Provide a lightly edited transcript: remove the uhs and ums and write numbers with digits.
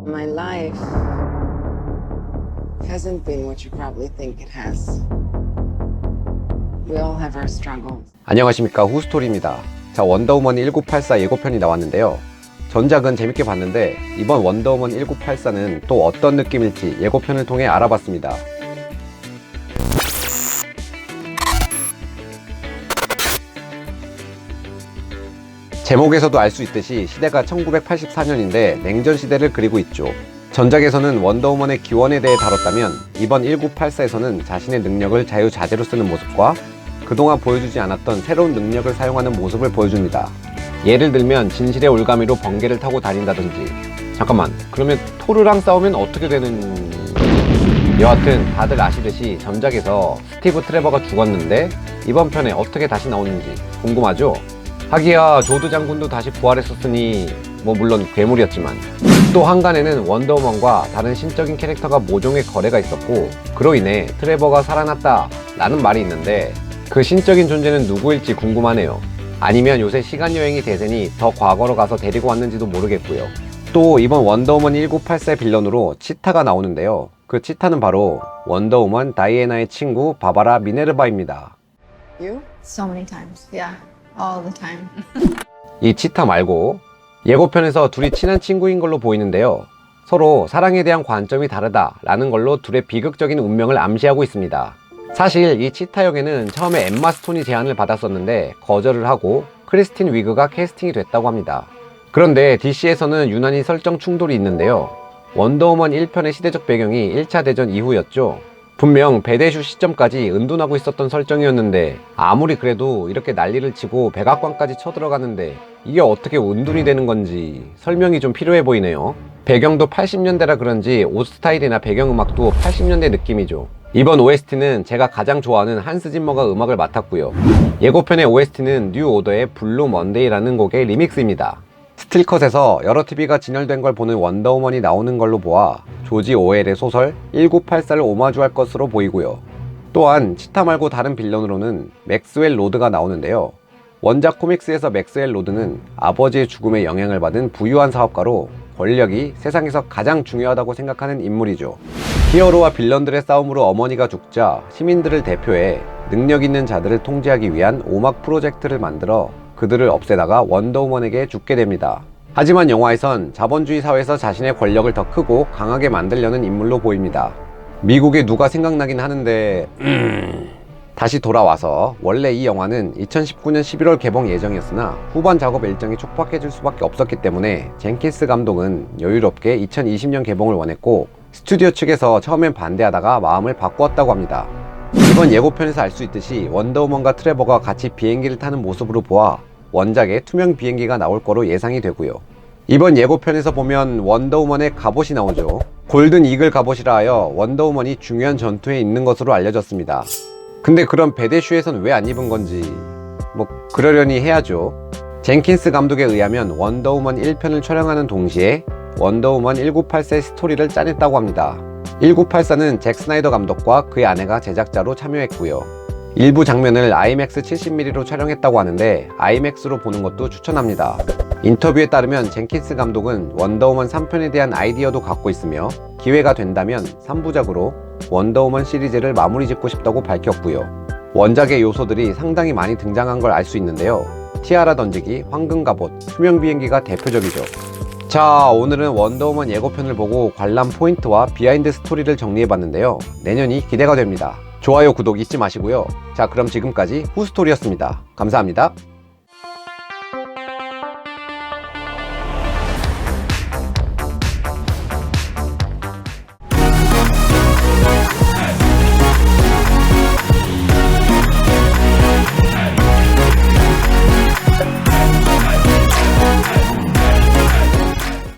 My life hasn't been what you probably think it has. We all have our struggles. 안녕하십니까, 후스토리입니다. 자, 원더우먼 1984 예고편이 나왔는데요. 전작은 재밌게 봤는데 이번 원더우먼 1984는 또 어떤 느낌일지 예고편을 통해 알아봤습니다. 제목에서도 알 수 있듯이 시대가 1984년인데 냉전 시대를 그리고 있죠. 전작에서는 원더우먼의 기원에 대해 다뤘다면 이번 1984에서는 자신의 능력을 자유자재로 쓰는 모습과 그동안 보여주지 않았던 새로운 능력을 사용하는 모습을 보여줍니다. 예를 들면 진실의 올가미로 번개를 타고 다닌다든지. 잠깐만, 그러면 토르랑 싸우면 어떻게 되는... 여하튼 다들 아시듯이 전작에서 스티브 트레버가 죽었는데 이번 편에 어떻게 다시 나오는지 궁금하죠? 하기야 조드 장군도 다시 부활했었으니 물론 괴물이었지만 또 한간에는 원더우먼과 다른 신적인 캐릭터가 모종의 거래가 있었고 그로 인해 트레버가 살아났다 라는 말이 있는데 그 신적인 존재는 누구일지 궁금하네요. 아니면 요새 시간여행이 대세니 더 과거로 가서 데리고 왔는지도 모르겠고요. 또 이번 원더우먼 1984 빌런으로 치타가 나오는데요. 그 치타는 바로 원더우먼 다이애나의 친구 바바라 미네르바입니다. You? So many times. Yeah. All the time. 이 치타 말고 예고편에서 둘이 친한 친구인 걸로 보이는데요. 서로 사랑에 대한 관점이 다르다라는 걸로 둘의 비극적인 운명을 암시하고 있습니다. 사실 이 치타 역에는 처음에 엠마 스톤이 제안을 받았었는데 거절을 하고 크리스틴 위그가 캐스팅이 됐다고 합니다. 그런데 DC에서는 유난히 설정 충돌이 있는데요. 원더우먼 1편의 시대적 배경이 1차 대전 이후였죠. 분명 배대슈 시점까지 은둔하고 있었던 설정이었는데 아무리 그래도 이렇게 난리를 치고 백악관까지 쳐들어가는데 이게 어떻게 은둔이 되는 건지 설명이 좀 필요해 보이네요. 배경도 80년대라 그런지 옷 스타일이나 배경음악도 80년대 느낌이죠. 이번 OST는 제가 가장 좋아하는 한스 짐머가 음악을 맡았고요. 예고편의 OST는 뉴 오더의 블루 먼데이라는 곡의 리믹스입니다. 스틸컷에서 여러 TV가 진열된 걸 보는 원더우먼이 나오는 걸로 보아 조지 오웰의 소설 1984를 오마주할 것으로 보이고요. 또한 치타 말고 다른 빌런으로는 맥스웰 로드가 나오는데요. 원작 코믹스에서 맥스웰 로드는 아버지의 죽음에 영향을 받은 부유한 사업가로 권력이 세상에서 가장 중요하다고 생각하는 인물이죠. 히어로와 빌런들의 싸움으로 어머니가 죽자 시민들을 대표해 능력 있는 자들을 통제하기 위한 오막 프로젝트를 만들어 그들을 없애다가 원더우먼에게 죽게 됩니다. 하지만 영화에선 자본주의 사회에서 자신의 권력을 더 크고 강하게 만들려는 인물로 보입니다. 미국에 누가 생각나긴 하는데 다시 돌아와서 원래 이 영화는 2019년 11월 개봉 예정이었으나 후반 작업 일정이 촉박해질 수밖에 없었기 때문에 젠킨스 감독은 여유롭게 2020년 개봉을 원했고 스튜디오 측에서 처음엔 반대하다가 마음을 바꾸었다고 합니다. 이번 예고편에서 알 수 있듯이 원더우먼과 트레버가 같이 비행기를 타는 모습으로 보아 원작의 투명 비행기가 나올 거로 예상이 되고요. 이번 예고편에서 보면 원더우먼의 갑옷이 나오죠. 골든 이글 갑옷이라 하여 원더우먼이 중요한 전투에 있는 것으로 알려졌습니다. 근데 그럼 배대슈에선 왜 안 입은 건지 그러려니 해야죠. 젠킨스 감독에 의하면 원더우먼 1편을 촬영하는 동시에 원더우먼 1984의 스토리를 짜냈다고 합니다. 1984는 잭 스나이더 감독과 그의 아내가 제작자로 참여했고요. 일부 장면을 IMAX 70mm로 촬영했다고 하는데 IMAX로 보는 것도 추천합니다. 인터뷰에 따르면 젠킨스 감독은 원더우먼 3편에 대한 아이디어도 갖고 있으며 기회가 된다면 3부작으로 원더우먼 시리즈를 마무리 짓고 싶다고 밝혔고요. 원작의 요소들이 상당히 많이 등장한 걸 알 수 있는데요. 티아라 던지기, 황금 갑옷, 투명 비행기가 대표적이죠. 자, 오늘은 원더우먼 예고편을 보고 관람 포인트와 비하인드 스토리를 정리해봤는데요. 내년이 기대가 됩니다. 좋아요, 구독 잊지 마시고요. 자, 그럼 지금까지 후스토리였습니다. 감사합니다.